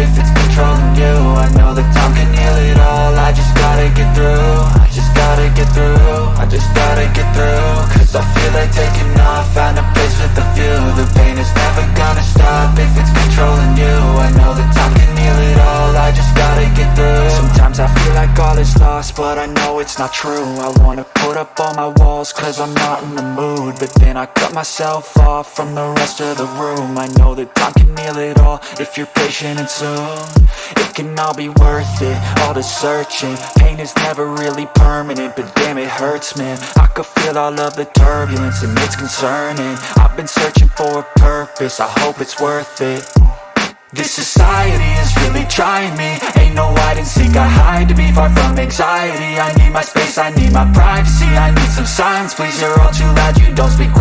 if it's controlling you. I know that time can heal it all. I just gotta get through. I just gotta get through. I just gotta get through. Cause I feel like taking off. Find a place with a view. The pain is never gonna stop if it's controlling you. I know that time can heal it all. I just gotta get through. Sometimes I feel like all is lost, but I know it's not true. I wanna put up all my walls cause I'm not in the mood, but then I cut myself off from the rest of the room. I know that time can heal it all if you're patient and soon. It can all be worth it, all the searching. Pain is never really permanent, but damn it hurts, man. I could feel all of the turbulence and it's concerning. I've been searching for a purpose, I hope it's worth it. This society is really trying me. Ain't no hide and seek, I hide to be far from anxiety. I need my space, I need my privacy. I need some silence, please, you're all too loud, you don't speak quiet.